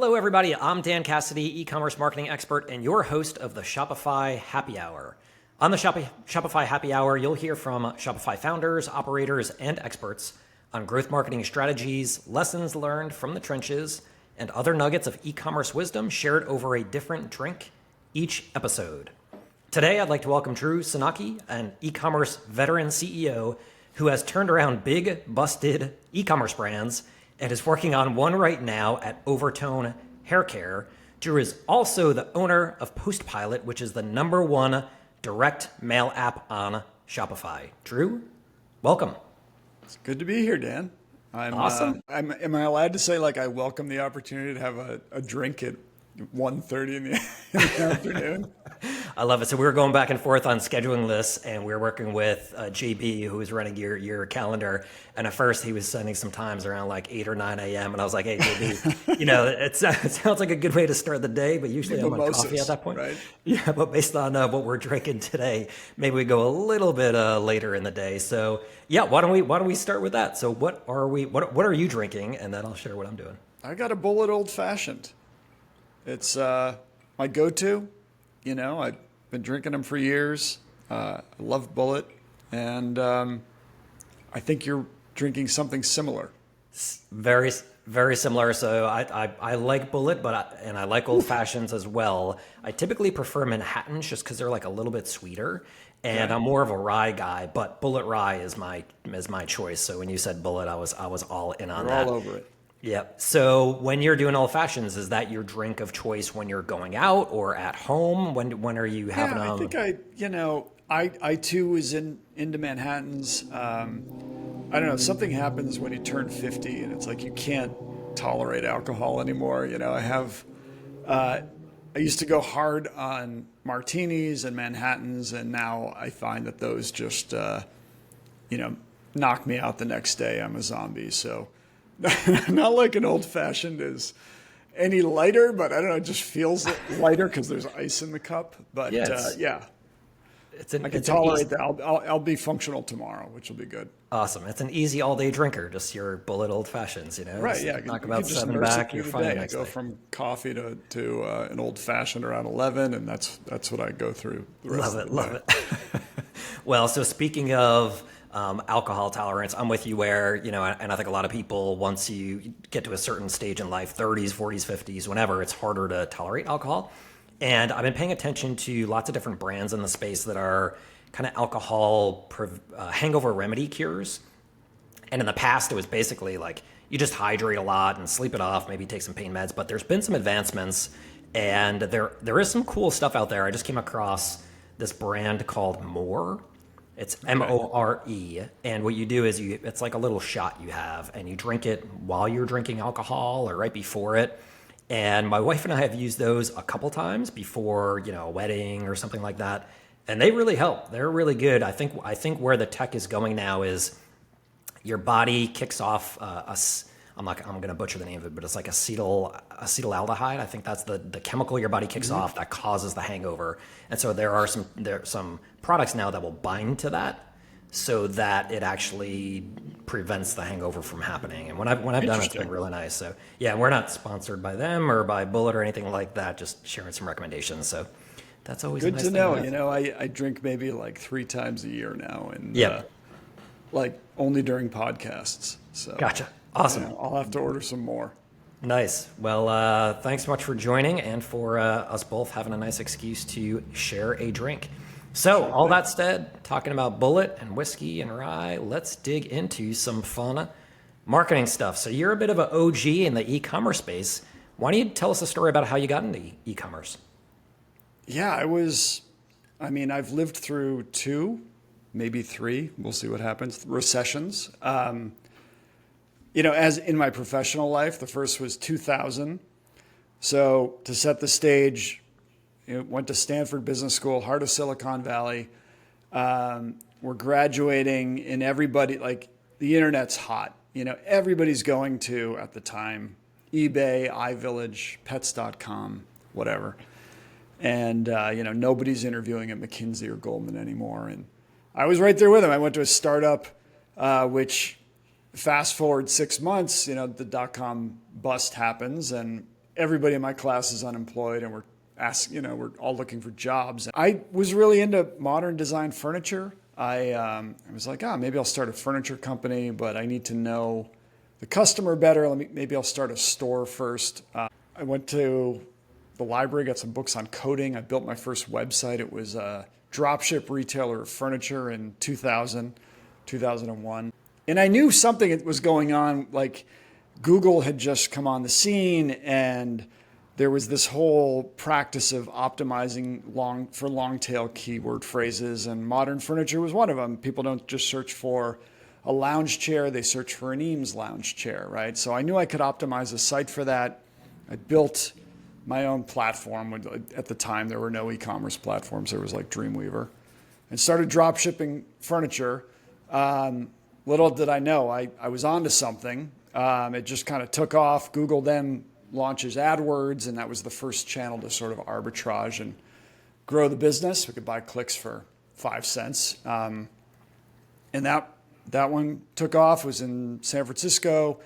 Hello, everybody. I'm Dan Cassidy, e-commerce marketing expert and your host of the Shopify Happy Hour. On the Shopify Happy Hour, you'll hear from Shopify founders, operators, and experts on growth marketing strategies, lessons learned from the trenches, and other nuggets of e-commerce wisdom shared over a different drink each episode. Today, I'd like to welcome Drew Sanocki, an e-commerce veteran CEO who has turned around big, busted e-commerce brands and is working on one right now at Overtone Hair Care. Drew is also the owner of PostPilot, which is the #1 direct mail app on Shopify. Drew, welcome. It's good to be here, Dan. Awesome. Am I allowed to say, like, I welcome the opportunity to have a drink at 1:30 in the afternoon? I love it. So we were going back and forth on scheduling this, and we were working with JB, who was running your calendar. And at first, he was sending some times around like 8 or 9 a.m. And I was like, hey, JB, it sounds like a good way to start the day, but usually I'm on coffee at that point. Right? Yeah, but based on what we're drinking today, maybe we go a little bit later in the day. So yeah, why don't we start with that? So what are you drinking? And then I'll share what I'm doing. I got a Bulleit Old Fashioned. It's my go-to. I've been drinking them for years. I love Bulleit, and I think you're drinking something similar. Very, very similar. So I like Bulleit, and I like Old Fashions as well. I typically prefer Manhattans just because they're like a little bit sweeter, and I'm more of a rye guy. But Bulleit Rye is my choice. So when you said Bulleit, I was all in on that. All over it. Yeah. So when you're doing Old Fashions, is that your drink of choice when you're going out or at home? When are you having them? I think I too was into Manhattans. I don't know. Something happens when you turn 50, and it's like you can't tolerate alcohol anymore. I used to go hard on martinis and Manhattans, and now I find that those just knock me out the next day. I'm a zombie. So. Not like an Old Fashioned is any lighter, but I don't know, it just feels lighter because there's ice in the cup. But I can tolerate that. I'll be functional tomorrow, which will be good. Awesome. It's an easy all-day drinker, just your Bulleit Old Fashions, Right, yeah. Knock about 7 back, you're fine next day. I go from coffee to an Old Fashioned around 11, and that's what I go through the rest of the day. Love it. Well, so speaking of alcohol tolerance, I'm with you where, and I think a lot of people, once you get to a certain stage in life, 30s, 40s, 50s, whenever, it's harder to tolerate alcohol. And I've been paying attention to lots of different brands in the space that are kind of alcohol hangover remedy cures. And in the past, it was basically like you just hydrate a lot and sleep it off, maybe take some pain meds. But there's been some advancements, and there is some cool stuff out there. I just came across this brand called More. It's More, and what you do is it's like a little shot you have, and you drink it while you're drinking alcohol or right before it. And my wife and I have used those a couple times before, a wedding or something like that, and they really help. They're really good. I think where the tech is going now is your body kicks off I'm going to butcher the name of it, but it's like acetaldehyde. I think that's the chemical your body kicks off that causes the hangover. And so there are some products now that will bind to that so that it actually prevents the hangover from happening. And when I've done it, it's been really nice. So yeah, we're not sponsored by them or by Bulleit or anything like that, just sharing some recommendations. So that's always good nice to know. I drink maybe like 3 times a year now, and like only during podcasts. So gotcha. Awesome. I'll have to order some more. Nice. Well, thanks so much for joining and for us both having a nice excuse to share a drink. So all that said, talking about Bulleit and whiskey and rye, let's dig into some fun marketing stuff. So you're a bit of an OG in the e-commerce space. Why don't you tell us a story about how you got into e-commerce? Yeah, I've lived through 2, maybe 3, we'll see what happens, recessions. As in my professional life, the first was 2000. So to set the stage, went to Stanford Business School, heart of Silicon Valley. We're graduating, and everybody, like, the internet's hot. Everybody's going to, at the time, eBay, iVillage, Pets.com, whatever. And, nobody's interviewing at McKinsey or Goldman anymore. And I was right there with them. I went to a startup, which fast forward 6 months, the dot-com bust happens, and everybody in my class is unemployed and we're all looking for jobs. I was really into modern design furniture. I was like, maybe I'll start a furniture company, but I need to know the customer better. Maybe I'll start a store first. I went to the library, got some books on coding. I built my first website. It was a dropship retailer of furniture in 2001. And I knew something was going on, like Google had just come on the scene and there was this whole practice of optimizing for long tail keyword phrases, and modern furniture was one of them. People don't just search for a lounge chair, they search for an Eames lounge chair, right? So I knew I could optimize a site for that. I built my own platform. At the time, there were no e-commerce platforms. There was like Dreamweaver, and started drop shipping furniture. Little did I know, I was onto something. It just kind of took off. Google then launches AdWords, and that was the first channel to sort of arbitrage and grow the business. We could buy clicks for 5 cents. And that one took off, was in San Francisco,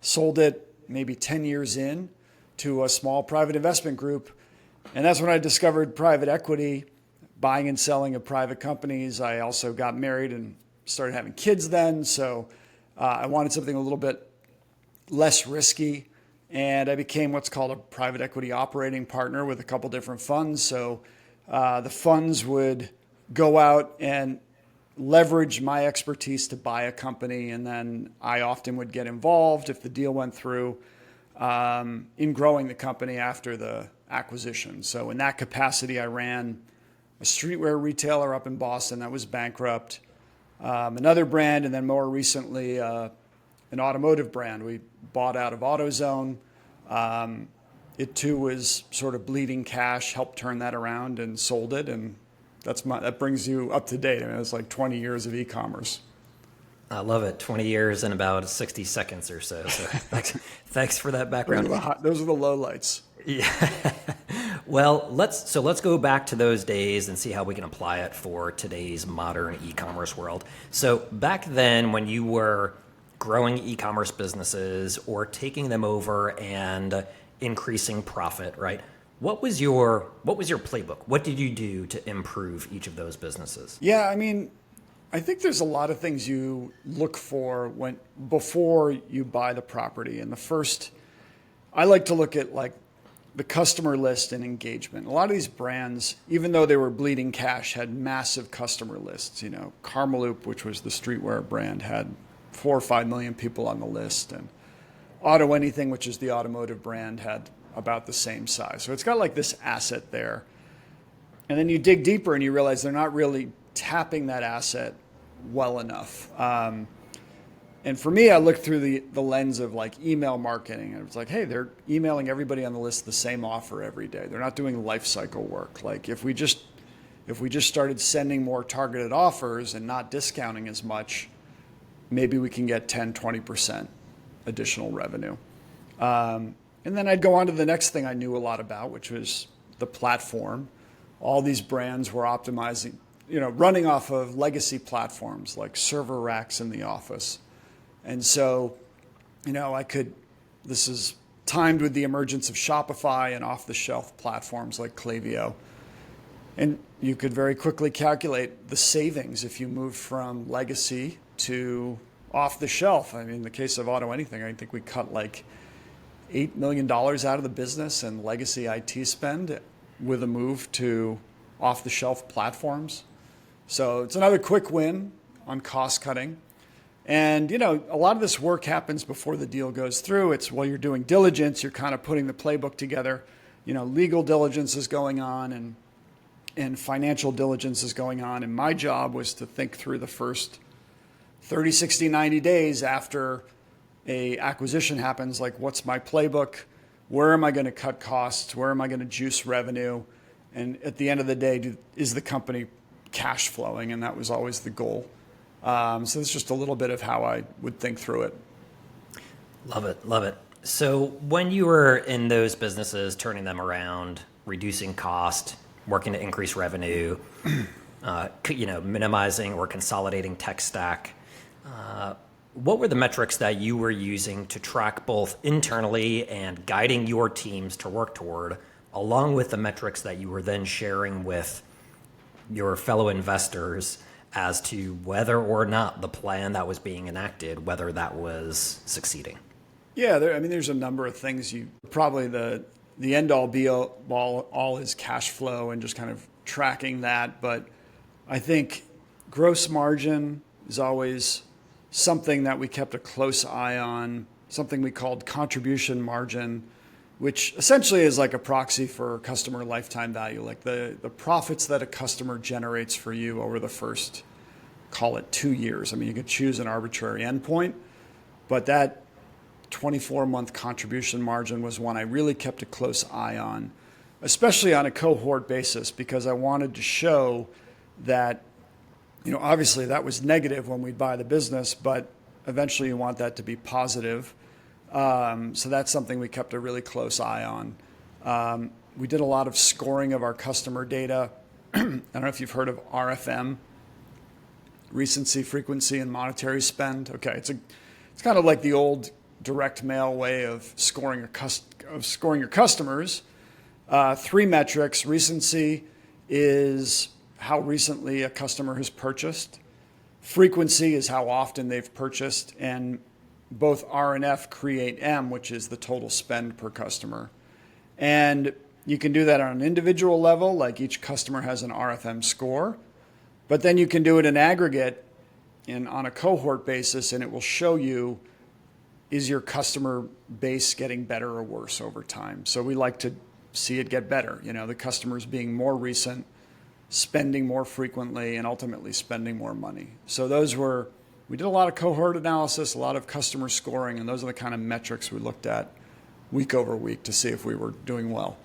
sold it maybe 10 years in to a small private investment group. And that's when I discovered private equity, buying and selling of private companies. I also got married and started having kids then. So I wanted something a little bit less risky. And I became what's called a private equity operating partner with a couple different funds. So the funds would go out and leverage my expertise to buy a company. And then I often would get involved if the deal went through in growing the company after the acquisition. So in that capacity, I ran a streetwear retailer up in Boston that was bankrupt, another brand, and then more recently, an automotive brand we bought out of AutoZone. It too was sort of bleeding cash, helped turn that around and sold it. And that brings you up to date. I mean, it's like 20 years of e-commerce. I love it. 20 years in about 60 seconds or so. So thanks for that background. Those are the lowlights. Yeah. Well, let's go back to those days and see how we can apply it for today's modern e-commerce world. So back then, when you were growing e-commerce businesses or taking them over and increasing profit, right? What was your playbook? What did you do to improve each of those businesses? Yeah, I mean, I think there's a lot of things you look for before you buy the property. And the first, I like to look at like the customer list and engagement. A lot of these brands, even though they were bleeding cash, had massive customer lists. You know, Karmaloop, which was the streetwear brand, had 4 or 5 million people on the list, and Auto Anything, which is the automotive brand, had about the same size. So it's got like this asset there. And then you dig deeper and you realize they're not really tapping that asset well enough. And for me, I looked through the lens of like email marketing, and it's like, hey, they're emailing everybody on the list the same offer every day. They're not doing life cycle work. Like if we just started sending more targeted offers and not discounting as much, maybe we can get 10, 20% additional revenue. And then I'd go on to the next thing I knew a lot about, which was the platform. All these brands were optimizing, running off of legacy platforms like server racks in the office. And so, this is timed with the emergence of Shopify and off-the-shelf platforms like Klaviyo. And you could very quickly calculate the savings if you moved from legacy to off the shelf. I mean, in the case of Auto Anything, I think we cut like $8 million out of the business and legacy IT spend with a move to off the shelf platforms. So it's another quick win on cost cutting. And, a lot of this work happens before the deal goes through. It's while you're doing diligence, you're kind of putting the playbook together. Legal diligence is going on and financial diligence is going on. And my job was to think through the first 30, 60, 90 days after a acquisition happens, like what's my playbook? Where am I going to cut costs? Where am I going to juice revenue? And at the end of the day, is the company cash flowing? And that was always the goal. So it's just a little bit of how I would think through it. Love it. Love it. So when you were in those businesses, turning them around, reducing cost, working to increase revenue, minimizing or consolidating tech stack, What were the metrics that you were using to track both internally and guiding your teams to work toward, along with the metrics that you were then sharing with your fellow investors as to whether or not the plan that was being enacted, whether that was succeeding? Yeah, there's a number of things. Probably the end all be all is cash flow and just kind of tracking that. But I think gross margin is always something that we kept a close eye on, something we called contribution margin, which essentially is like a proxy for customer lifetime value, like the profits that a customer generates for you over the first, call it 2 years. I mean, you could choose an arbitrary endpoint, but that 24-month contribution margin was one I really kept a close eye on, especially on a cohort basis, because I wanted to show that, obviously that was negative when we'd buy the business, but eventually you want that to be positive. So that's something we kept a really close eye on. We did a lot of scoring of our customer data. I don't know if you've heard of RFM, recency, frequency, and monetary spend. Okay, it's kind of like the old direct mail way of scoring your customers. 3 metrics. Recency is how recently a customer has purchased. Frequency is how often they've purchased, and both R and F create M, which is the total spend per customer. And you can do that on an individual level, like each customer has an RFM score, but then you can do it in aggregate and on a cohort basis, and it will show you, is your customer base getting better or worse over time? So we like to see it get better. The customers being more recent, spending more frequently, and ultimately spending more money. So we did a lot of cohort analysis, a lot of customer scoring, and those are the kind of metrics we looked at week over week to see if we were doing well.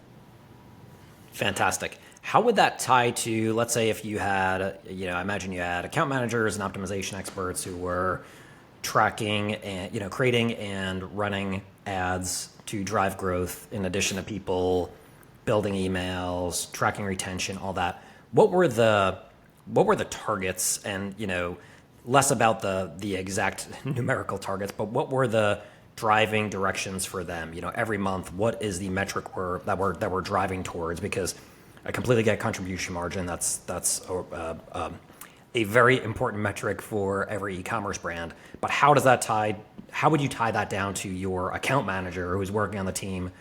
Fantastic. How would that tie to, let's say if you had, I imagine you had account managers and optimization experts who were tracking and, creating and running ads to drive growth in addition to people building emails, tracking retention, all that. What were the targets and, less about the exact numerical targets, but what were the driving directions for them? Every month, what is the metric that we're driving towards? Because I completely get contribution margin. That's a very important metric for every e-commerce brand. But how would you tie that down to your account manager who's working on the team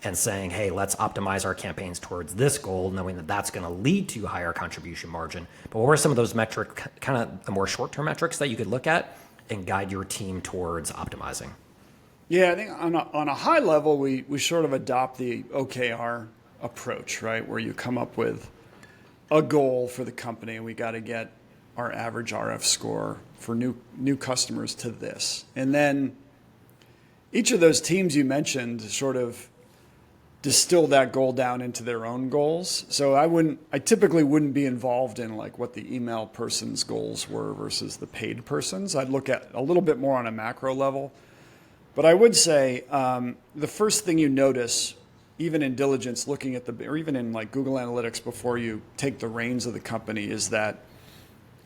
and saying, hey, let's optimize our campaigns towards this goal, knowing that that's going to lead to higher contribution margin? But what were some of those metrics, kind of the more short-term metrics that you could look at and guide your team towards optimizing? Yeah, I think on a high level, we sort of adopt the OKR approach, right? Where you come up with a goal for the company, and we got to get our average RF score for new customers to this. And then each of those teams you mentioned sort of distill that goal down into their own goals. So I typically wouldn't be involved in like what the email person's goals were versus the paid person's. I'd look at a little bit more on a macro level. But I would say the first thing you notice, even in diligence, looking at or even in like Google Analytics before you take the reins of the company, is that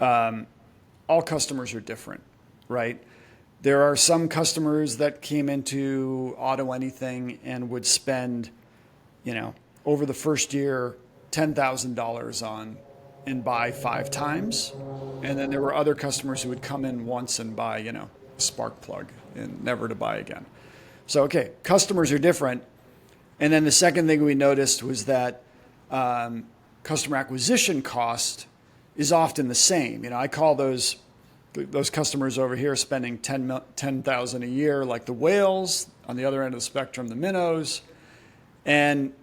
all customers are different, right? There are some customers that came into Auto Anything and would spend, over the first year, $10,000 on and buy 5 times. And then there were other customers who would come in once and buy, a spark plug and never to buy again. So, okay, customers are different. And then the second thing we noticed was that customer acquisition cost is often the same. I call those customers over here spending $10,000 a year, like the whales. On the other end of the spectrum, the minnows. And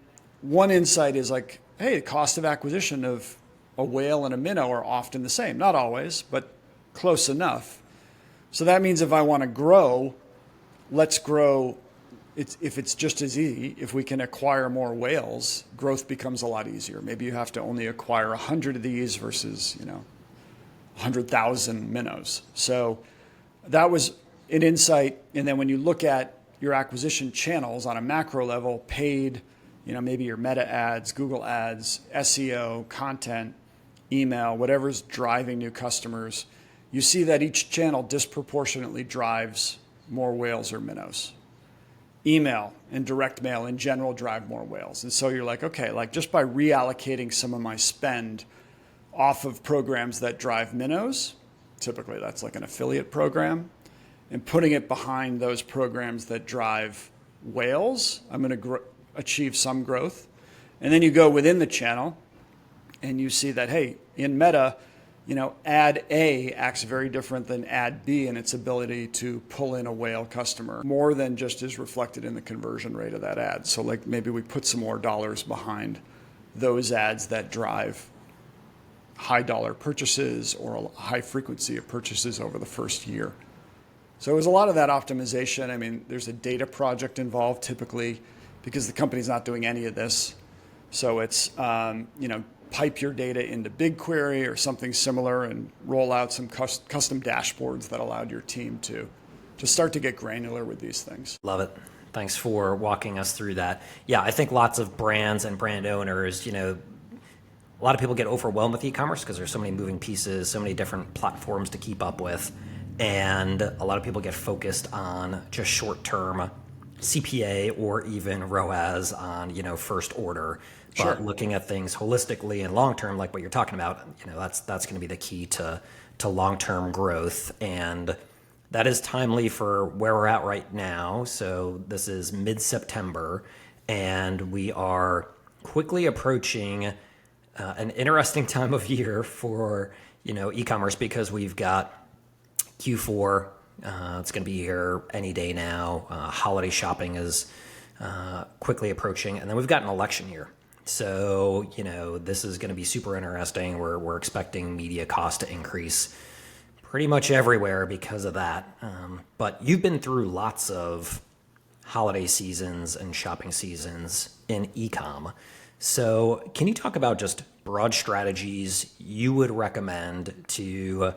one insight is like, hey, the cost of acquisition of a whale and a minnow are often the same. Not always, but close enough. So that means if I want to grow, let's grow. If it's just as easy, if we can acquire more whales, growth becomes a lot easier. Maybe you have to only acquire 100 of these versus, 100,000 minnows. So that was an insight. And then when you look at your acquisition channels on a macro level, paid, maybe your Meta ads, Google ads, SEO, content, email, whatever's driving new customers, you see that each channel disproportionately drives more whales or minnows. Email and direct mail in general drive more whales. And so you're like, okay, like just by reallocating some of my spend off of programs that drive minnows, typically that's like an affiliate program, and putting it behind those programs that drive whales, I'm going to achieve some growth. And then you go within the channel and you see that, hey, in Meta, ad A acts very different than ad B in its ability to pull in a whale customer, more than just is reflected in the conversion rate of that ad. So like maybe we put some more dollars behind those ads that drive high dollar purchases or a high frequency of purchases over the first year. So it was a lot of that optimization. I mean, there's a data project involved typically because the company's not doing any of this. So it's, pipe your data into BigQuery or something similar and roll out some custom dashboards that allowed your team to start to get granular with these things. Love it. Thanks for walking us through that. Yeah, I think lots of brands and brand owners, a lot of people get overwhelmed with e-commerce because there's so many moving pieces, so many different platforms to keep up with. And a lot of people get focused on just short-term CPA or even ROAS on, first order. Sure. But looking at things holistically and long-term, like what you're talking about, that's going to be the key to long-term growth. And that is timely for where we're at right now. So this is mid-September, and we are quickly approaching an interesting time of year for, e-commerce because we've got Q4. It's going to be here any day now. Holiday shopping is quickly approaching, and then we've got an election year. So, this is going to be super interesting. We're expecting media costs to increase pretty much everywhere because of that. But you've been through lots of holiday seasons and shopping seasons in e-com. So can you talk about just broad strategies you would recommend to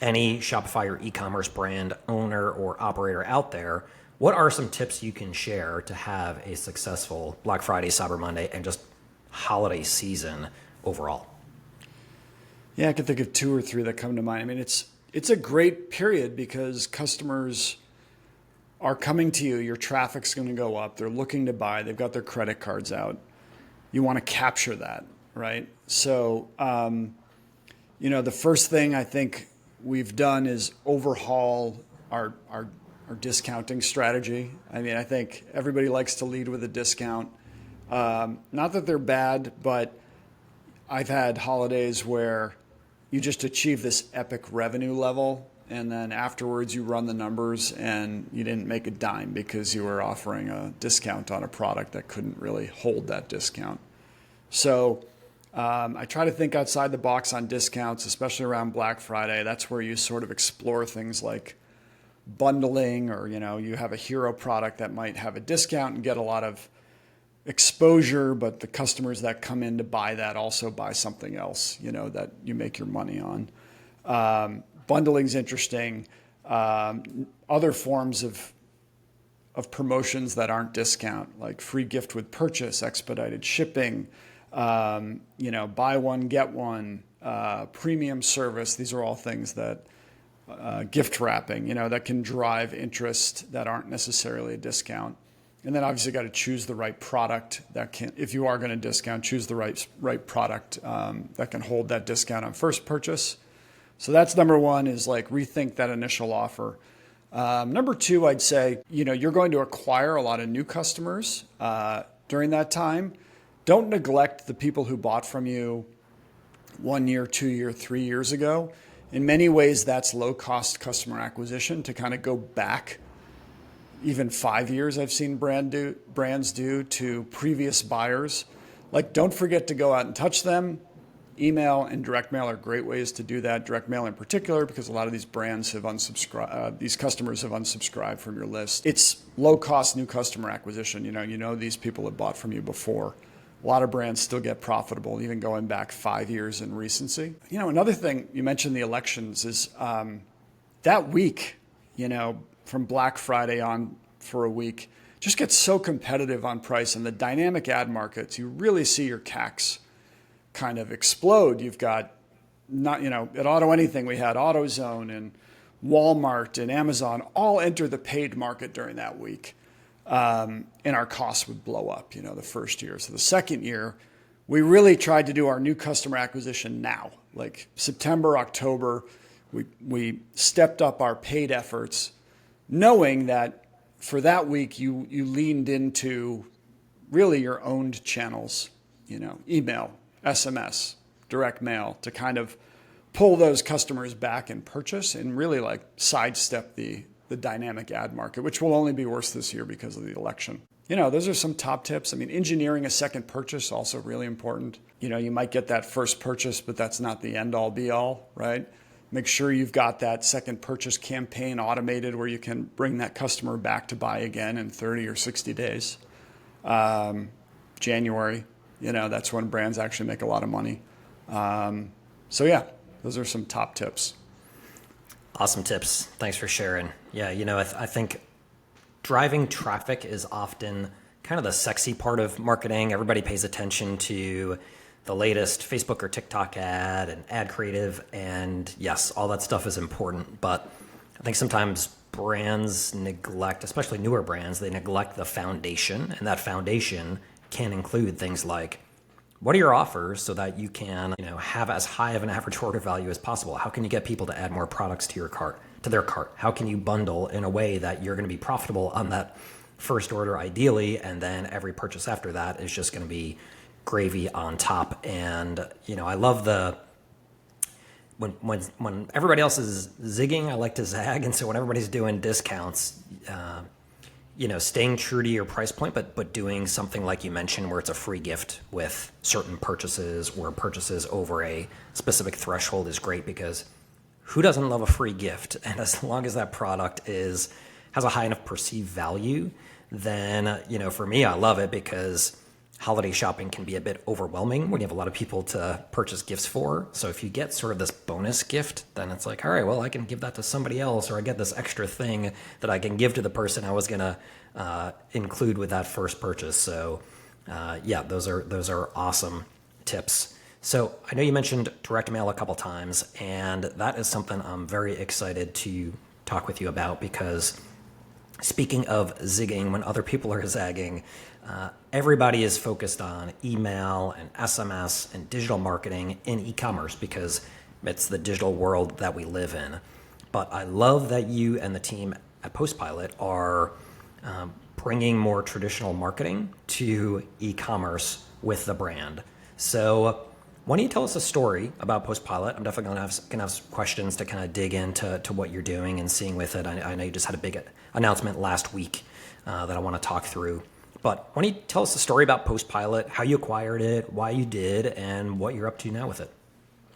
any Shopify or e-commerce brand owner or operator out there? What are some tips you can share to have a successful Black Friday, Cyber Monday, and just holiday season overall? Yeah, I can think of 2 or 3 that come to mind. I mean, it's a great period because customers are coming to you. Your traffic's going to go up. They're looking to buy. They've got their credit cards out. You want to capture that, right? So, the first thing I think we've done is overhaul our discounting strategy. I mean, I think everybody likes to lead with a discount. Not that they're bad, but I've had holidays where you just achieve this epic revenue level, and then afterwards you run the numbers and you didn't make a dime because you were offering a discount on a product that couldn't really hold that discount. So I try to think outside the box on discounts, especially around Black Friday. That's where you sort of explore things like bundling, or you have a hero product that might have a discount and get a lot of exposure, but the customers that come in to buy that also buy something else, that you make your money on. Bundling's interesting. Other forms of promotions that aren't discount, like free gift with purchase, expedited shipping, buy one, get one, premium service. These are all things that gift wrapping, that can drive interest that aren't necessarily a discount. And then obviously got to choose the right product that can, if you are going to discount, choose the right product that can hold that discount on first purchase. So that's number one, is like rethink that initial offer. Number two, I'd say, you're going to acquire a lot of new customers during that time. Don't neglect the people who bought from you 1 year, 2 year, 3 years ago. In many ways, that's low-cost customer acquisition to kind of go back even 5 years. I've seen brands do to previous buyers. Like, don't forget to go out and touch them. Email and direct mail are great ways to do that. Direct mail in particular, because a lot of these brands have unsubscribed, these customers have unsubscribed from your list. It's low-cost new customer acquisition. You know these people have bought from you before. A lot of brands still get profitable, even going back 5 years in recency. Another thing, you mentioned the elections, is that week, from Black Friday on for a week, just gets so competitive on price. And the dynamic ad markets, you really see your CACs kind of explode. You've got not, at Auto Anything, we had AutoZone and Walmart and Amazon all enter the paid market during that week. And our costs would blow up, the first year. So the second year, we really tried to do our new customer acquisition now, like September, October. We stepped up our paid efforts, knowing that for that week, you leaned into really your owned channels, email, SMS, direct mail, to kind of pull those customers back and purchase and really like sidestep the dynamic ad market, which will only be worse this year because of the election. Those are some top tips. I mean, engineering a second purchase, also really important. You might get that first purchase, but that's not the end all be all, right? Make sure you've got that second purchase campaign automated where you can bring that customer back to buy again in 30 or 60 days. January, that's when brands actually make a lot of money. So yeah, those are some top tips. Awesome tips. Thanks for sharing. Yeah, I think driving traffic is often kind of the sexy part of marketing. Everybody pays attention to the latest Facebook or TikTok ad and ad creative. And yes, all that stuff is important. But I think sometimes brands neglect, especially newer brands, they neglect the foundation. And that foundation can include things like, what are your offers so that you can, have as high of an average order value as possible? How can you get people to add more products to their cart? How can you bundle in a way that you're going to be profitable on that first order ideally, and then every purchase after that is just going to be gravy on top? And, I love when everybody else is zigging, I like to zag. And so when everybody's doing discounts, staying true to your price point, but doing something like you mentioned where it's a free gift with certain purchases or purchases over a specific threshold is great, because who doesn't love a free gift? And as long as that product has a high enough perceived value, then, for me, I love it, because holiday shopping can be a bit overwhelming when you have a lot of people to purchase gifts for. So if you get sort of this bonus gift, then it's like, all right, well, I can give that to somebody else, or I get this extra thing that I can give to the person I was going to include with that first purchase. So yeah, those are awesome tips. So I know you mentioned direct mail a couple times, and that is something I'm very excited to talk with you about, because speaking of zigging when other people are zagging, everybody is focused on email and SMS and digital marketing in e-commerce, because it's the digital world that we live in. But I love that you and the team at PostPilot are bringing more traditional marketing to e-commerce with the brand. So why don't you tell us a story about PostPilot? I'm definitely going to have some questions to kind of dig into what you're doing and seeing with it. I know you just had a big announcement last week that I want to talk through. But why don't you tell us a story about PostPilot, how you acquired it, why you did, and what you're up to now with it?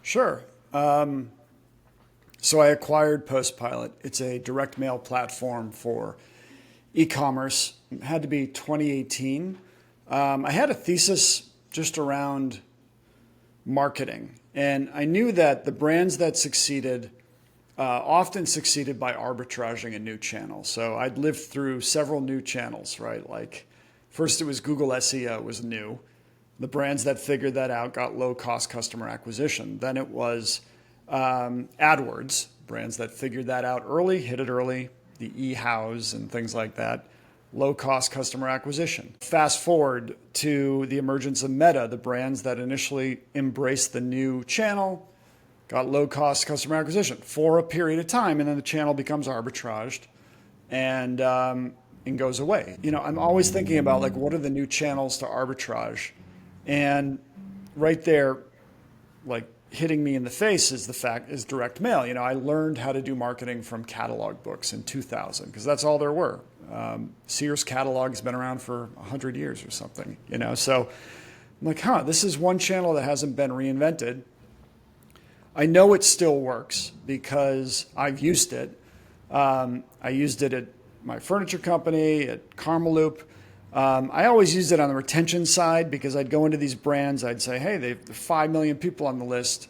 Sure. So I acquired PostPilot. It's a direct mail platform for e-commerce. It had to be 2018. I had a thesis just around marketing, and I knew that the brands that succeeded often succeeded by arbitraging a new channel. So I'd lived through several new channels, right? Like first it was Google SEO was new. The brands that figured that out got low-cost customer acquisition. Then it was AdWords, brands that figured that out early, hit it early, the eHows and things like that, low-cost customer acquisition. Fast forward to the emergence of Meta, the brands that initially embraced the new channel, got low-cost customer acquisition for a period of time, and then the channel becomes arbitraged and goes away. I'm always thinking about like, what are the new channels to arbitrage? And right there, like hitting me in the face is direct mail. I learned how to do marketing from catalog books in 2000 because that's all there were. Sears catalog has been around for 100 years or something. So I'm like, this is one channel that hasn't been reinvented. I know it still works because I've used it. I used it at my furniture company, at Karmaloop. I always used it on the retention side because I'd go into these brands, I'd say, hey, they've 5 million people on the list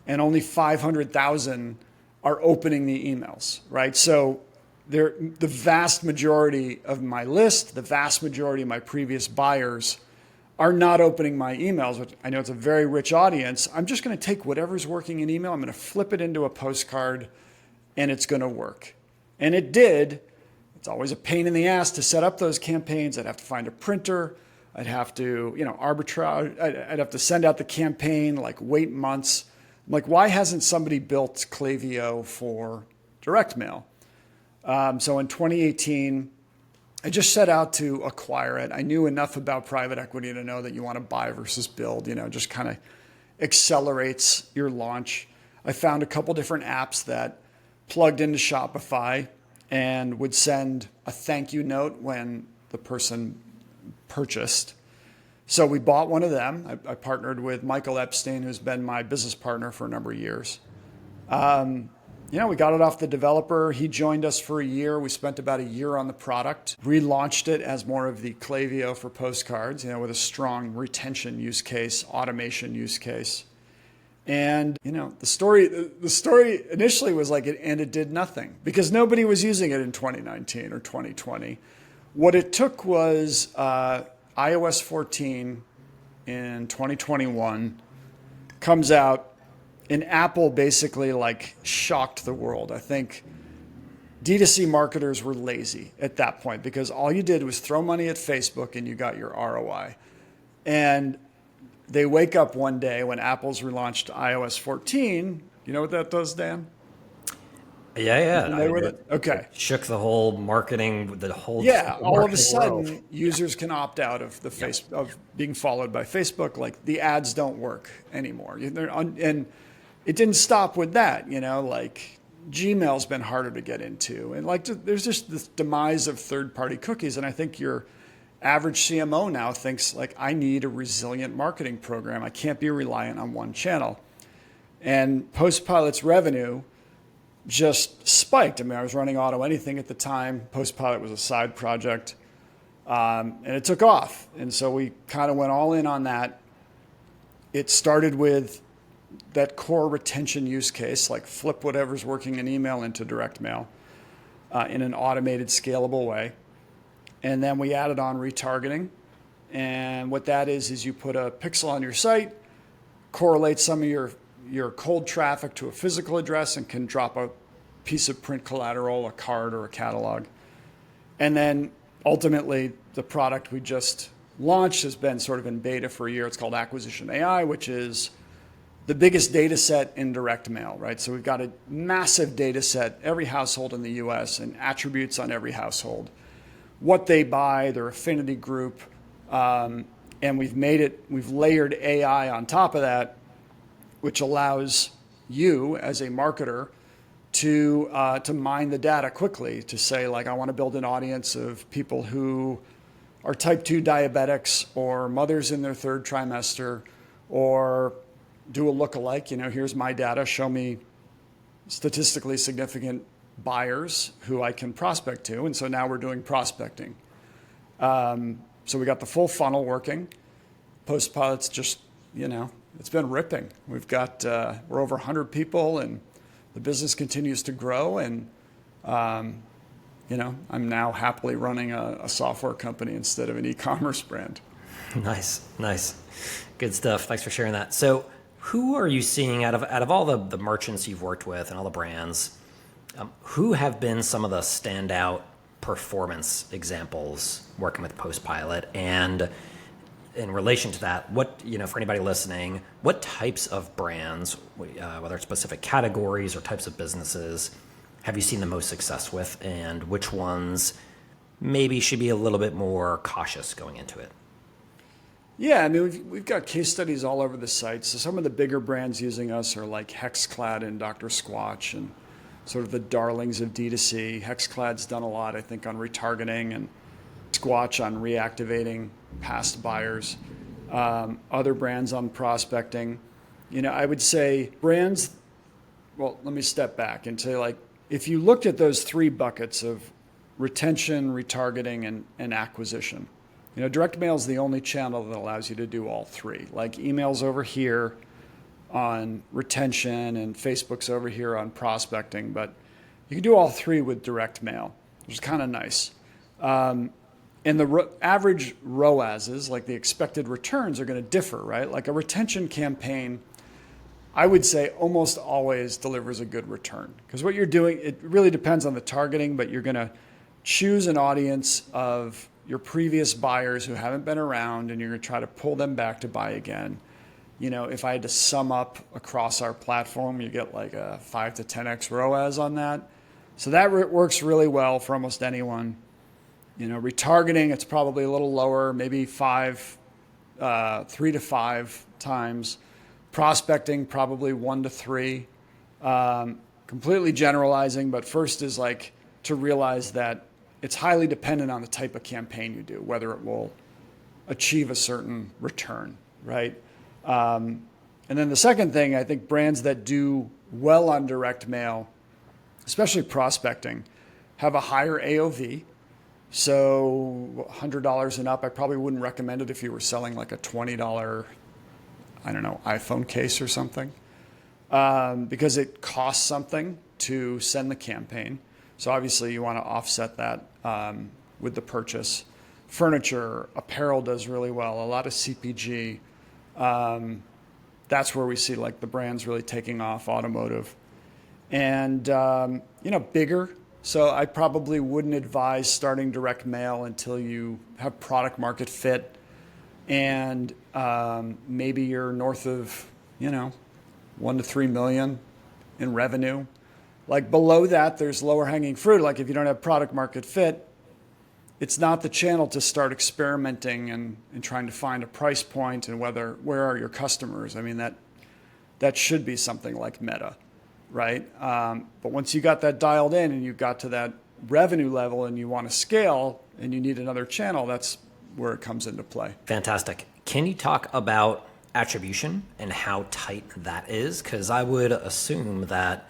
and only 500,000 are opening the emails, right? So the vast majority of my list, the vast majority of my previous buyers are not opening my emails, which I know it's a very rich audience. I'm just going to take whatever's working in email. I'm going to flip it into a postcard and it's going to work. And it did. It's always a pain in the ass to set up those campaigns. I'd have to find a printer. I'd have to, arbitrage. I'd have to send out the campaign, like wait months. I'm like, why hasn't somebody built Klaviyo for direct mail? So in 2018, I just set out to acquire it. I knew enough about private equity to know that you want to buy versus build, just kind of accelerates your launch. I found a couple different apps that plugged into Shopify and would send a thank you note when the person purchased. So we bought one of them. I partnered with Michael Epstein, who's been my business partner for a number of years. We got it off the developer. He joined us for a year. We spent about a year on the product, relaunched it as more of the Klaviyo for postcards, with a strong retention use case, automation use case. And, the story initially was like it did nothing because nobody was using it in 2019 or 2020. What it took was iOS 14 in 2021 comes out. And Apple basically shocked the world. I think D2C marketers were lazy at that point because all you did was throw money at Facebook and you got your ROI. And they wake up one day when Apple's relaunched iOS 14. You know what that does, Dan? Yeah. Okay. It shook the whole marketing, the whole all of a sudden, world. users can opt out of of being followed by Facebook. Like the ads don't work anymore. And it didn't stop with that. Gmail's been harder to get into, and there's just this demise of third-party cookies. And I think your average CMO now thinks I need a resilient marketing program. I can't be reliant on one channel. And PostPilot's revenue just spiked. I was running Auto Anything at the time. PostPilot was a side project, and it took off. And so we kind of went all in on that. It started with that core retention use case, flip whatever's working in email into direct mail in an automated, scalable way. And then we added on retargeting. And what that is you put a pixel on your site, correlate some of your cold traffic to a physical address and can drop a piece of print collateral, a card or a catalog. And then ultimately the product we just launched has been sort of in beta for a year. It's called Acquisition AI, which is the biggest data set in direct mail, right? So we've got a massive data set, every household in the US and attributes on every household, what they buy, their affinity group, and we've layered AI on top of that, which allows you as a marketer to mine the data quickly to say, I want to build an audience of people who are type 2 diabetics or mothers in their third trimester, or do a lookalike. Here's my data. Show me statistically significant buyers who I can prospect to. And so now we're doing prospecting. So we got the full funnel working. PostPilot's just, it's been ripping. We've got, we're over 100 people and the business continues to grow. And, I'm now happily running a software company instead of an e-commerce brand. Nice. Good stuff. Thanks for sharing that. So who are you seeing out of all the merchants you've worked with and all the brands, who have been some of the standout performance examples working with PostPilot? And in relation to that, what, for anybody listening, what types of brands, whether it's specific categories or types of businesses, have you seen the most success with, and which ones maybe should be a little bit more cautious going into it? Yeah, we've got case studies all over the site. So some of the bigger brands using us are like Hexclad and Dr. Squatch, and sort of the darlings of D2C. Hexclad's done a lot, I think, on retargeting, and Squatch on reactivating past buyers. Other brands on prospecting. I would say brands, well, let me step back and say, if you looked at those three buckets of retention, retargeting, and acquisition, direct mail is the only channel that allows you to do all three. Email's over here on retention and Facebook's over here on prospecting, but you can do all three with direct mail, which is kind of nice. And the average ROASs, like the expected returns, are going to differ, right? Like a retention campaign, I would say almost always delivers a good return. Because what you're doing, it really depends on the targeting, but you're going to choose an audience of your previous buyers who haven't been around, and you're going to try to pull them back to buy again. You know, if I had to sum up across our platform, you get like a 5 to 10x ROAS on that. So that works really well for almost anyone. You know, retargeting, it's probably a little lower, maybe 3 to 5 times. Prospecting, probably 1 to 3. Completely generalizing, but first is like to realize that it's highly dependent on the type of campaign you do, whether it will achieve a certain return, right? And then the second thing, I think brands that do well on direct mail, especially prospecting, have a higher AOV. So $100 and up, I probably wouldn't recommend it if you were selling like a $20, I don't know, iPhone case or something, because it costs something to send the campaign. So obviously you want to offset that with the purchase. Furniture, apparel does really well, a lot of CPG. That's where we see like the brands really taking off, automotive. And, bigger. So I probably wouldn't advise starting direct mail until you have product market fit and maybe you're north of, 1 to 3 million in revenue. Like below that, there's lower hanging fruit. Like if you don't have product market fit, it's not the channel to start experimenting and trying to find a price point and where are your customers. I mean, that should be something like Meta, right? But once you got that dialed in and you got to that revenue level and you want to scale and you need another channel, that's where it comes into play. Fantastic. Can you talk about attribution and how tight that is? Because I would assume that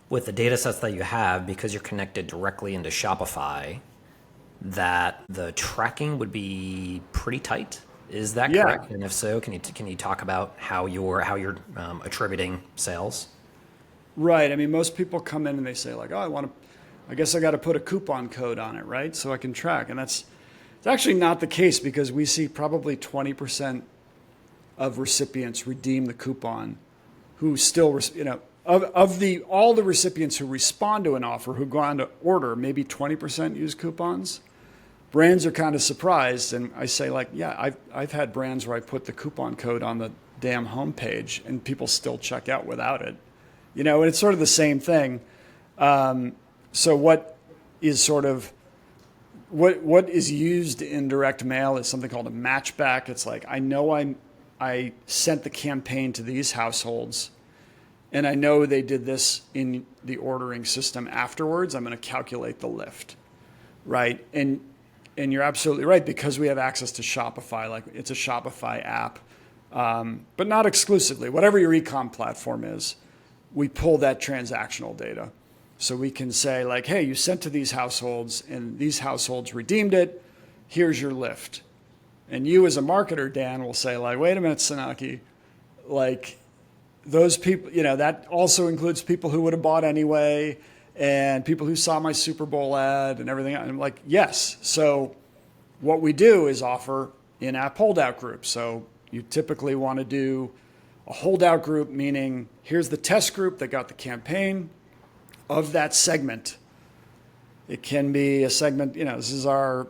with the data sets that you have, because you're connected directly into Shopify, that the tracking would be pretty tight. Is that correct? And if so, can you talk about how you're attributing sales? Right. I mean, most people come in and they say like, oh, I guess I got to put a coupon code on it, right? So I can track. And it's actually not the case because we see probably 20% of recipients redeem the coupon who still, all the recipients who respond to an offer, who go on to order, maybe 20% use coupons. Brands are kind of surprised. And I say like, yeah, I've had brands where I put the coupon code on the damn homepage and people still check out without it. And it's sort of the same thing. So what is used in direct mail is something called a matchback. It's like, I know I sent the campaign to these households and I know they did this in the ordering system afterwards. I'm going to calculate the lift, right? And you're absolutely right, because we have access to Shopify, like it's a Shopify app, but not exclusively. Whatever your e-com platform is, we pull that transactional data. So we can say like, hey, you sent to these households and these households redeemed it. Here's your lift. And you as a marketer, Dan, will say like, wait a minute, Sanocki, like those people, that also includes people who would have bought anyway and people who saw my Super Bowl ad and everything. And I'm like, yes. So what we do is offer in-app holdout groups. So you typically want to do a holdout group, meaning here's the test group that got the campaign of that segment. It can be a segment, this is our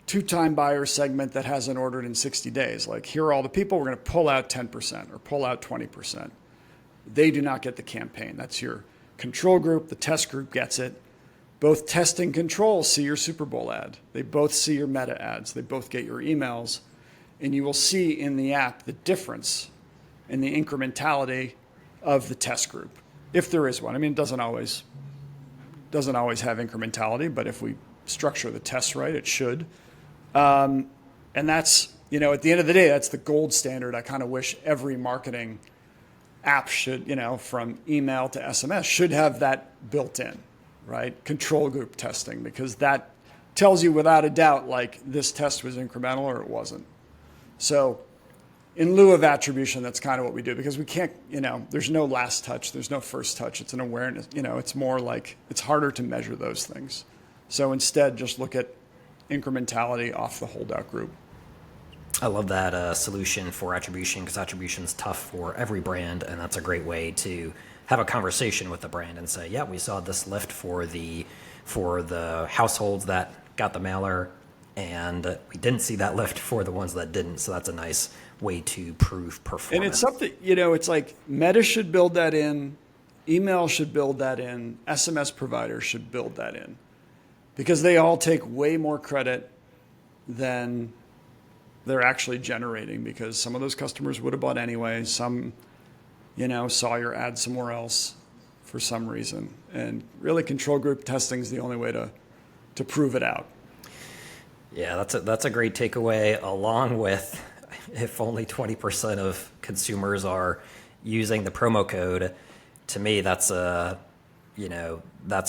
2-time buyer segment that hasn't ordered in 60 days. Like, here are all the people, we're going to pull out 10% or pull out 20%. They do not get the campaign. That's your control group. The test group gets it. Both test and control see your Super Bowl ad. They both see your Meta ads. They both get your emails. And you will see in the app the difference in the incrementality of the test group, if there is one. I mean, it doesn't always have incrementality, but if we structure the tests right, it should. And that's, at the end of the day, that's the gold standard. I kind of wish every marketing app should, from email to SMS, should have that built in, right? Control group testing, because that tells you without a doubt, like, this test was incremental or it wasn't. So in lieu of attribution, that's kind of what we do, because we can't, there's no last touch, there's no first touch. It's an awareness, it's more like, it's harder to measure those things. So instead, just look at incrementality off the holdout group. I love that solution for attribution, because attribution's tough for every brand, and that's a great way to have a conversation with the brand and say, yeah, we saw this lift for the households that got the mailer, and we didn't see that lift for the ones that didn't. So that's a nice way to prove performance. And it's something, it's like Meta should build that in, email should build that in, SMS providers should build that in, because they all take way more credit than they're actually generating, because some of those customers would have bought anyway. Some, saw your ad somewhere else for some reason. And really, control group testing is the only way to prove it out. Yeah, that's a great takeaway, along with, if only 20% of consumers are using the promo code. To me, that's a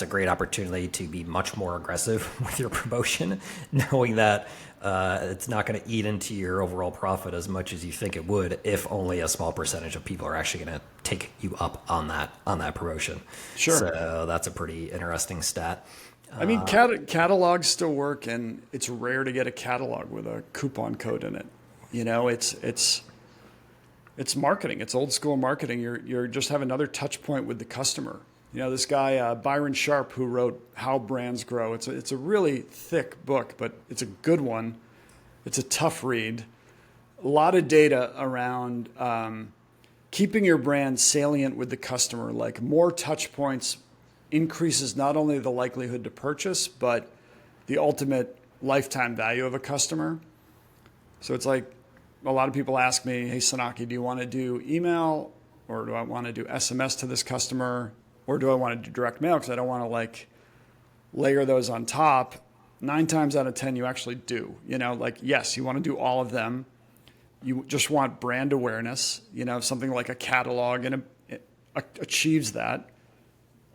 great opportunity to be much more aggressive with your promotion, knowing that it's not going to eat into your overall profit as much as you think it would, if only a small percentage of people are actually going to take you up on that promotion. Sure. So that's a pretty interesting stat. I mean, catalogs still work, and it's rare to get a catalog with a coupon code in it. It's marketing. It's old school marketing. You're just have another touch point with the customer. This guy, Byron Sharp, who wrote How Brands Grow. It's a really thick book, but it's a good one. It's a tough read. A lot of data around keeping your brand salient with the customer. Like, more touch points increases not only the likelihood to purchase, but the ultimate lifetime value of a customer. So it's like, a lot of people ask me, hey, Sanocki, do you want to do email, or do I want to do SMS to this customer, or do I want to do direct mail? Because I don't want to layer those on top. 9 times out of 10, you actually do. Yes, you want to do all of them. You just want brand awareness. Something like a catalog and it achieves that.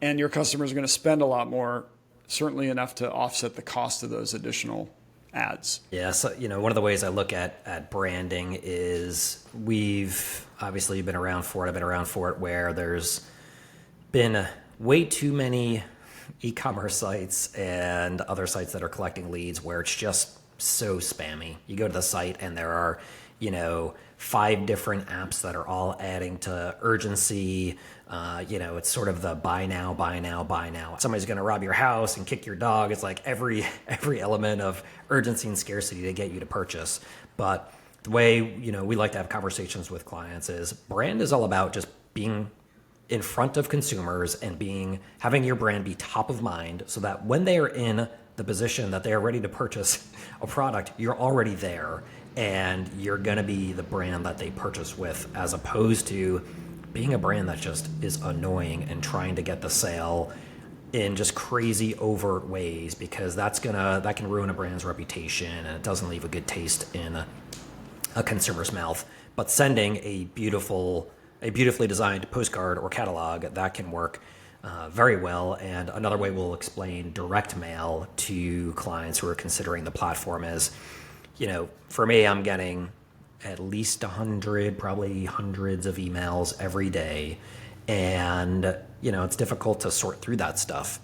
And your customers are going to spend a lot more, certainly enough to offset the cost of those additional ads. Yeah, so one of the ways I look at branding is, we've obviously been around for it. I've been around for it, where there's been way too many e-commerce sites and other sites that are collecting leads where it's just so spammy. You go to the site and there are, 5 different apps that are all adding to urgency. It's sort of the buy now, buy now, buy now. Somebody's going to rob your house and kick your dog. It's like every element of urgency and scarcity to get you to purchase. But the way, we like to have conversations with clients is, brand is all about just being in front of consumers and having your brand be top of mind, so that when they are in the position that they are ready to purchase a product, you're already there, and you're going to be the brand that they purchase with, as opposed to being a brand that just is annoying and trying to get the sale in just crazy overt ways, because that can ruin a brand's reputation, and it doesn't leave a good taste in a consumer's mouth. But sending a beautifully designed postcard or catalog, that can work very well. And another way we'll explain direct mail to clients who are considering the platform is, for me, I'm getting at least 100, probably hundreds of emails every day. And, it's difficult to sort through that stuff.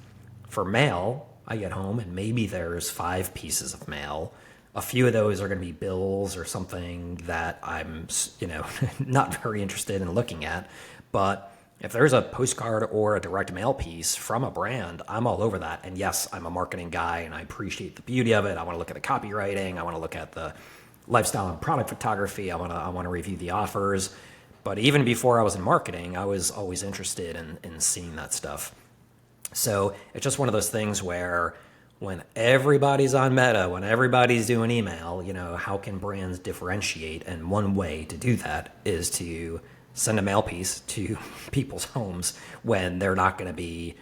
For mail, I get home and maybe there's 5 pieces of mail. A few of those are going to be bills or something that I'm, not very interested in looking at. But if there's a postcard or a direct mail piece from a brand, I'm all over that. And yes, I'm a marketing guy and I appreciate the beauty of it. I want to look at the copywriting. I want to look at the lifestyle and product photography. I want to review the offers. But even before I was in marketing, I was always interested in seeing that stuff. So it's just one of those things where, when everybody's on Meta, when everybody's doing email, how can brands differentiate? And one way to do that is to send a mail piece to people's homes when they're not going to be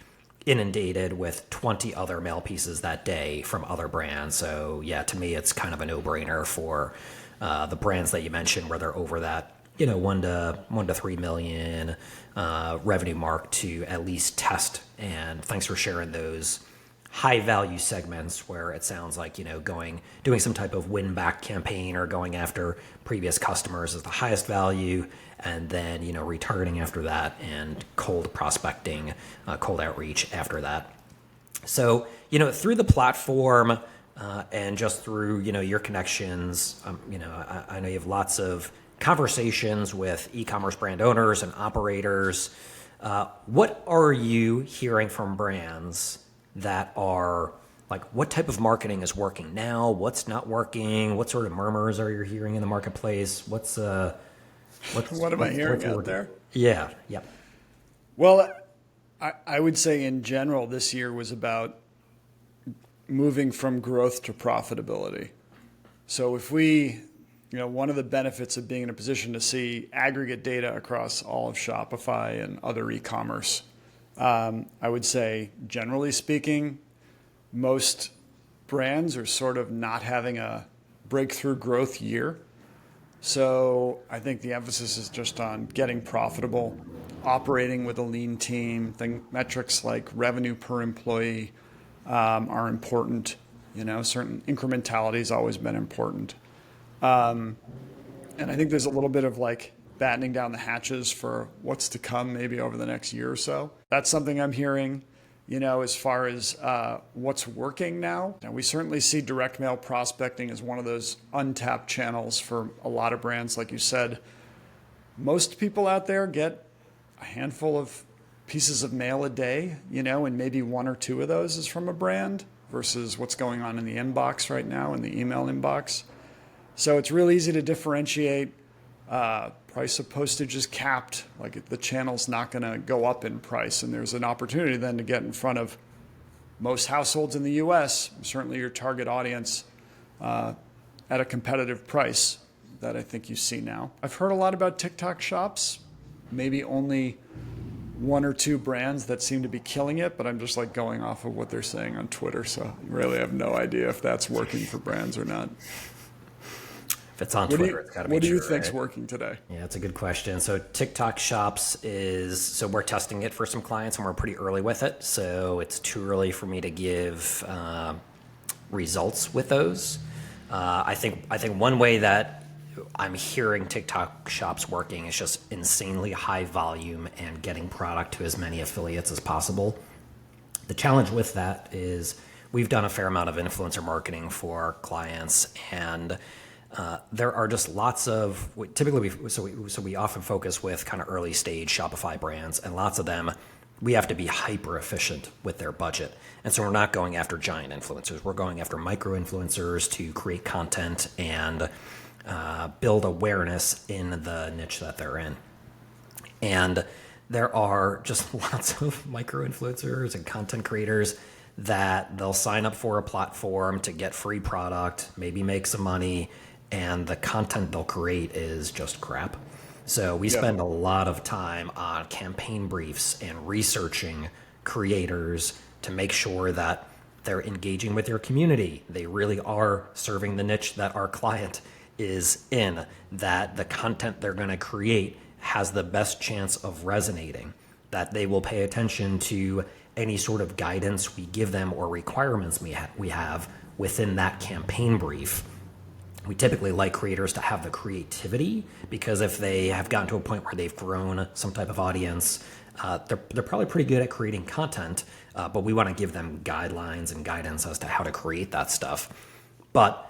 inundated with 20 other mail pieces that day from other brands. So yeah, to me, it's kind of a no-brainer for the brands that you mentioned, where they're over that 1 to 3 million revenue mark, to at least test. And thanks for sharing those high value segments where it sounds like, doing some type of win back campaign or going after previous customers is the highest value. And then, retargeting after that, and cold prospecting, cold outreach after that. So, through the platform, and just through, your connections, I know you have lots of conversations with e-commerce brand owners and operators. What are you hearing from brands that are like, what type of marketing is working now? What's not working? What sort of murmurs are you hearing in the marketplace? What am I hearing out there? Yeah. Yep. Well, I would say in general, this year was about moving from growth to profitability. So if one of the benefits of being in a position to see aggregate data across all of Shopify and other e-commerce, I would say, generally speaking, most brands are sort of not having a breakthrough growth year. So I think the emphasis is just on getting profitable, operating with a lean team. Metrics like revenue per employee are important. Certain incrementality has always been important. And I think there's a little bit of like battening down the hatches for what's to come maybe over the next year or so. That's something I'm hearing, as far as what's working now. And we certainly see direct mail prospecting as one of those untapped channels for a lot of brands. Like you said, most people out there get a handful of pieces of mail a day, and maybe one or two of those is from a brand versus what's going on in the inbox right now, in the email inbox. So it's real easy to differentiate. Price of postage is capped, like the channel's not going to go up in price. And there's an opportunity then to get in front of most households in the US, certainly your target audience, at a competitive price that I think you see now. I've heard a lot about TikTok shops, maybe only one or two brands that seem to be killing it, but I'm just like going off of what they're saying on Twitter. So I really have no idea if that's working for brands or not. If it's on Twitter, it's got to be true. What do you think's right? working today? Yeah, that's a good question. So TikTok Shops so we're testing it for some clients and we're pretty early with it. So it's too early for me to give results with those. I think one way that I'm hearing TikTok Shops working is just insanely high volume and getting product to as many affiliates as possible. The challenge with that is we've done a fair amount of influencer marketing for clients, and there are just lots of we often focus with kind of early stage Shopify brands, and lots of them we have to be hyper efficient with their budget. And so we're not going after giant influencers. We're going after micro influencers to create content and build awareness in the niche that they're in. And there are just lots of micro influencers and content creators that they'll sign up for a platform to get free product, maybe make some money, and the content they'll create is just crap. So we spend a lot of time on campaign briefs and researching creators to make sure that they're engaging with their community. They really are serving the niche that our client is in, that the content they're going to create has the best chance of resonating, that they will pay attention to any sort of guidance we give them or requirements we have within that campaign brief. We typically like creators to have the creativity, because if they have gotten to a point where they've grown some type of audience, they're probably pretty good at creating content, but we want to give them guidelines and guidance as to how to create that stuff. But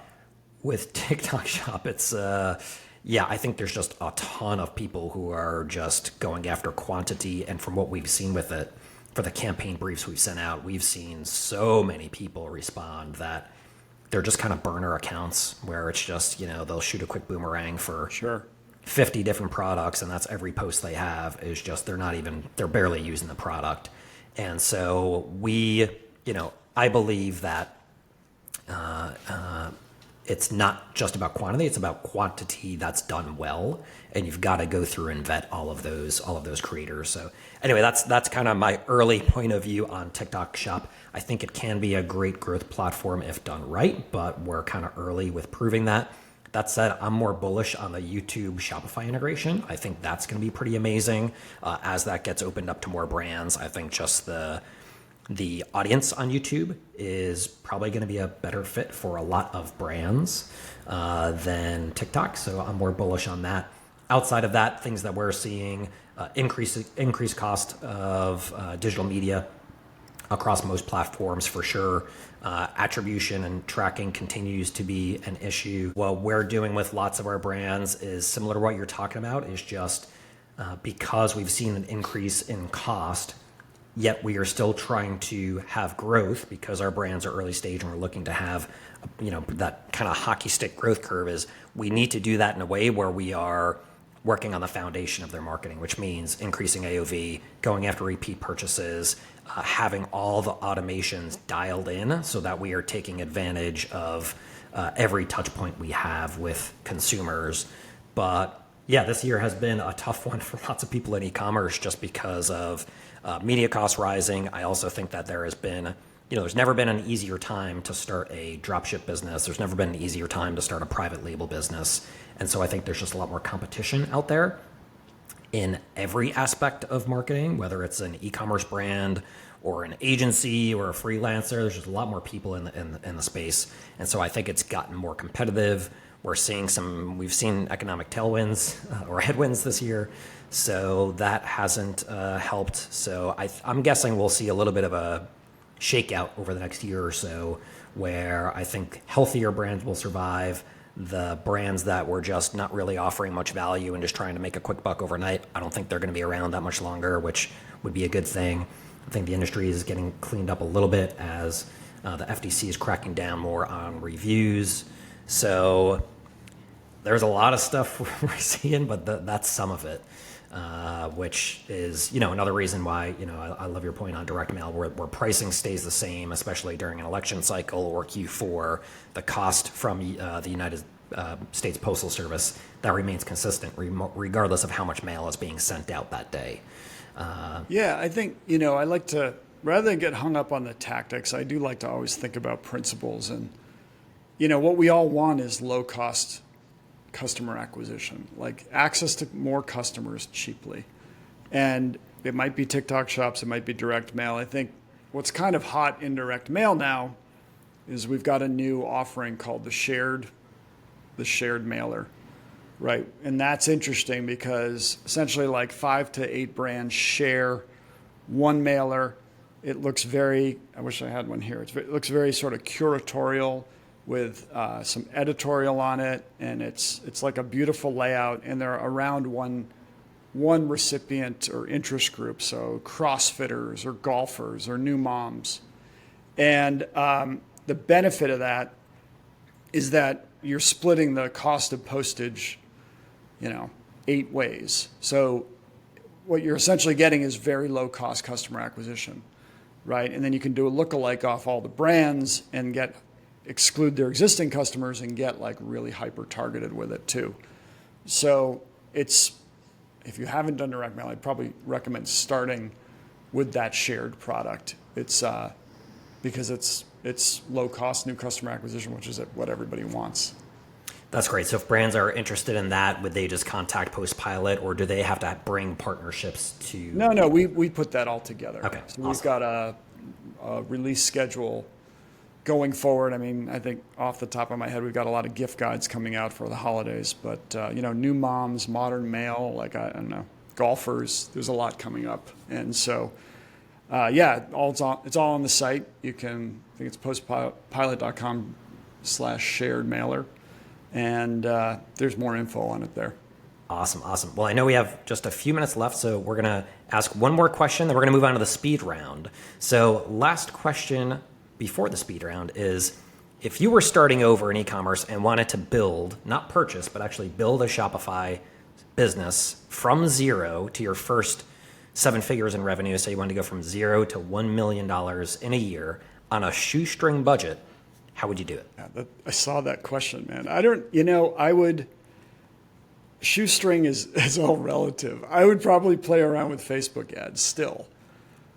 with TikTok Shop, it's, I think there's just a ton of people who are just going after quantity. And from what we've seen with it, for the campaign briefs we've sent out, we've seen so many people respond that they're just kind of burner accounts where it's just, they'll shoot a quick boomerang for 50 different products, and that's every post they have is just, they're barely using the product. And so I believe that it's not just about quantity, it's about quantity that's done well. And you've got to go through and vet all of those creators. So anyway, that's kind of my early point of view on TikTok Shop. I think it can be a great growth platform if done right, but we're kind of early with proving that. That said, I'm more bullish on the YouTube Shopify integration. I think that's going to be pretty amazing as that gets opened up to more brands. I think just the audience on YouTube is probably going to be a better fit for a lot of brands than TikTok. So I'm more bullish on that. Outside of that, things that we're seeing, increased cost of digital media. across most platforms for sure. Attribution and tracking continues to be an issue. What we're doing with lots of our brands is similar to what you're talking about, is just because we've seen an increase in cost, yet we are still trying to have growth because our brands are early stage and we're looking to have, that kind of hockey stick growth curve. Is we need to do that in a way where we are working on the foundation of their marketing, which means increasing AOV, going after repeat purchases, having all the automations dialed in so that we are taking advantage of every touch point we have with consumers. But yeah, this year has been a tough one for lots of people in e-commerce just because of media costs rising. I also think that there has been, there's never been an easier time to start a dropship business. There's never been an easier time to start a private label business. And so I think there's just a lot more competition out there in every aspect of marketing, whether it's an e-commerce brand or an agency or a freelancer. There's just a lot more people in the space. And so I think it's gotten more competitive. We've seen economic tailwinds or headwinds this year. So that hasn't helped. So I'm guessing we'll see a little bit of a shakeout over the next year or so, where I think healthier brands will survive. The brands that were just not really offering much value and just trying to make a quick buck overnight, I don't think they're going to be around that much longer, which would be a good thing. I think the industry is getting cleaned up a little bit as the FTC is cracking down more on reviews. So there's a lot of stuff we're seeing, but that's some of it. Which is, another reason why, I love your point on direct mail, where pricing stays the same, especially during an election cycle or Q4. The cost from the United States Postal Service, that remains consistent regardless of how much mail is being sent out that day. Yeah, I think, I like to, rather than get hung up on the tactics, I do like to always think about principles. And, what we all want is low cost customer acquisition, like access to more customers cheaply. And it might be TikTok shops, it might be direct mail. I think what's kind of hot in direct mail now is we've got a new offering called the shared mailer, right? And that's interesting because essentially like 5 to 8 brands share one mailer. It looks very, I wish I had one here. It looks very sort of curatorial, with some editorial on it, and it's like a beautiful layout, and they're around one recipient or interest group, so CrossFitters or golfers or new moms. And the benefit of that is that you're splitting the cost of postage, 8 ways. So what you're essentially getting is very low cost customer acquisition, right? And then you can do a lookalike off all the brands and exclude their existing customers and get like really hyper targeted with it too. So if you haven't done direct mail, I'd probably recommend starting with that shared product. It's because it's low cost new customer acquisition, which is what everybody wants. That's great. So if brands are interested in that, would they just contact PostPilot, or do they have to bring partnerships to? No, we put that all together. Okay, so awesome. We've got a release schedule going forward. I mean, I think off the top of my head, we've got a lot of gift guides coming out for the holidays, but new moms, modern male, like I don't know, golfers, there's a lot coming up. And so, it's all on the site. You can, I think it's postpilot.com/shared mailer. And there's more info on it there. Awesome. Well, I know we have just a few minutes left, so we're going to ask one more question, then we're going to move on to the speed round. So last question before the speed round is, if you were starting over in e-commerce and wanted to build, not purchase, but actually build a Shopify business from zero to your first 7 figures in revenue, so you wanted to go from 0 to $1 million in a year on a shoestring budget, how would you do it? Yeah, I saw that question, man. Shoestring is all relative. I would probably play around with Facebook ads still.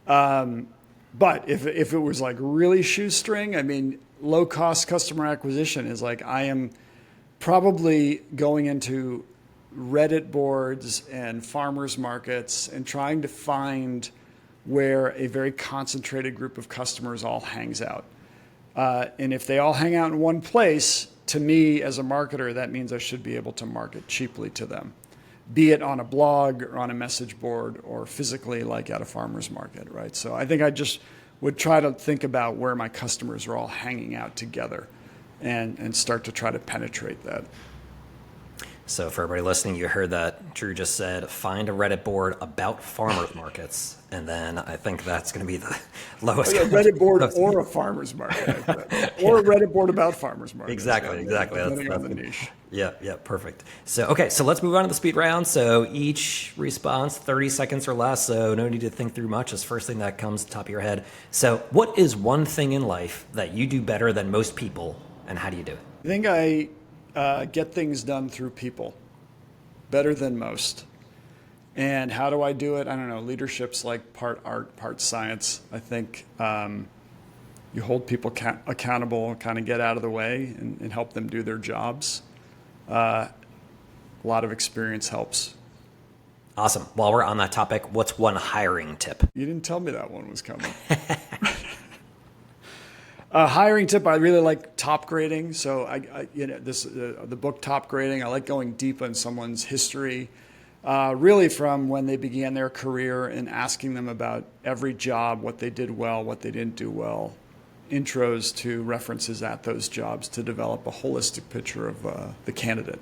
But if it was like really shoestring, I mean, low cost customer acquisition is like, I am probably going into Reddit boards and farmers markets and trying to find where a very concentrated group of customers all hangs out. And if they all hang out in one place, to me as a marketer, that means I should be able to market cheaply to them, be it on a blog or on a message board or physically like at a farmer's market, right? So I think I just would try to think about where my customers are all hanging out together and start to try to penetrate that. So for everybody listening, you heard that Drew just said, find a Reddit board about farmers markets. And then I think that's going to be the lowest. A Reddit board or a farmer's market. Or a Reddit board about farmers markets. Exactly. Depending on the niche. Yeah, perfect. So, okay, so let's move on to the speed round. So each response, 30 seconds or less, so no need to think through much. It's the first thing that comes to the top of your head. So what is one thing in life that you do better than most people, and how do you do it? I think I get things done through people better than most. And how do I do it? I don't know. Leadership's like part art, part science. I think you hold people accountable, kind of get out of the way and help them do their jobs. A lot of experience helps. Awesome. While we're on that topic, what's one hiring tip? You didn't tell me that one was coming. Hiring tip, I really like top grading. So the book Top Grading, I like going deep on someone's history, really from when they began their career and asking them about every job, what they did well, what they didn't do well, intros to references at those jobs to develop a holistic picture of the candidate.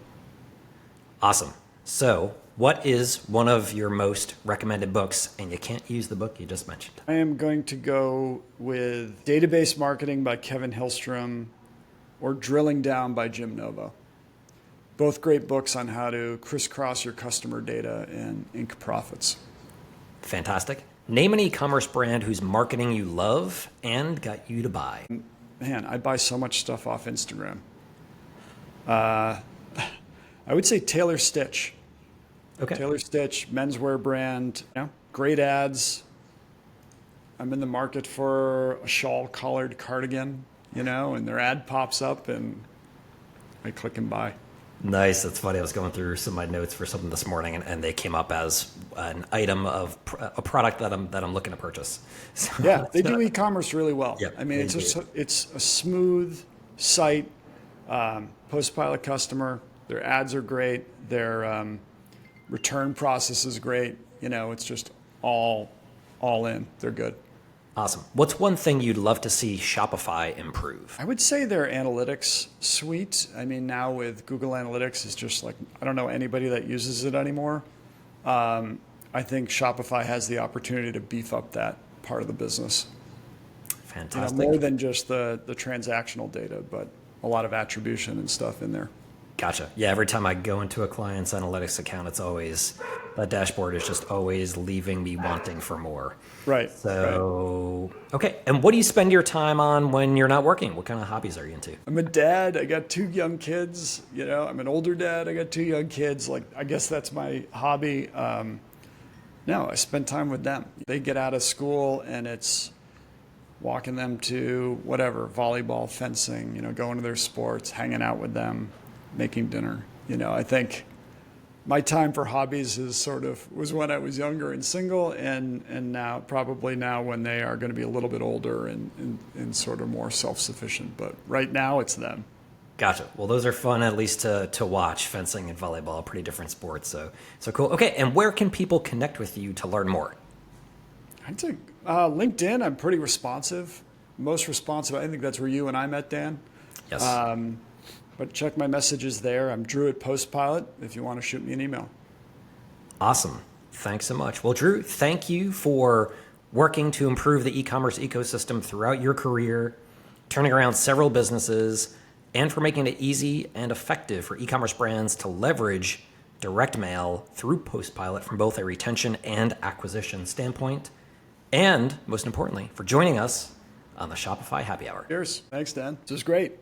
Awesome. So what is one of your most recommended books? And you can't use the book you just mentioned. I am going to go with Database Marketing by Kevin Hillstrom or Drilling Down by Jim Novo. Both great books on how to crisscross your customer data and ink profits. Fantastic. Name an e-commerce brand whose marketing you love and got you to buy. Man, I buy so much stuff off Instagram. I would say Taylor Stitch. Okay. Taylor Stitch, menswear brand, great ads. I'm in the market for a shawl-collared cardigan, and their ad pops up and I click and buy. Nice. That's funny. I was going through some of my notes for something this morning, and they came up as an item of a product that I'm looking to purchase. So, yeah, they do e-commerce really well. Yep, I mean, it's a smooth site. PostPilot customer. Their ads are great. Their return process is great. It's just all in. They're good. Awesome. What's one thing you'd love to see Shopify improve? I would say their analytics suite. I mean, now with Google Analytics, it's just like, I don't know anybody that uses it anymore. I think Shopify has the opportunity to beef up that part of the business. Fantastic. More than just the transactional data, but a lot of attribution and stuff in there. Gotcha. Yeah, every time I go into a client's analytics account, it's always, that dashboard is just always leaving me wanting for more. Right. So, okay. And what do you spend your time on when you're not working? What kind of hobbies are you into? I'm a dad. I got 2 young kids. I'm an older dad. I got 2 young kids. I guess that's my hobby. No, I spend time with them. They get out of school and it's walking them to whatever, volleyball, fencing, going to their sports, hanging out with them, making dinner. I think my time for hobbies was when I was younger and single, and now probably now when they are going to be a little bit older and sort of more self-sufficient. But right now it's them. Gotcha. Well, those are fun, at least to watch. Fencing and volleyball, pretty different sports. So cool. Okay, and where can people connect with you to learn more? I'd say LinkedIn. I'm pretty responsive, most responsive. I think that's where you and I met, Dan. Yes. But check my messages there. I'm Drew at PostPilot if you want to shoot me an email. Awesome. Thanks so much. Well, Drew, thank you for working to improve the e-commerce ecosystem throughout your career, turning around several businesses, and for making it easy and effective for e-commerce brands to leverage direct mail through PostPilot from both a retention and acquisition standpoint. And most importantly, for joining us on the Shopify Happy Hour. Cheers. Thanks, Dan. This is great.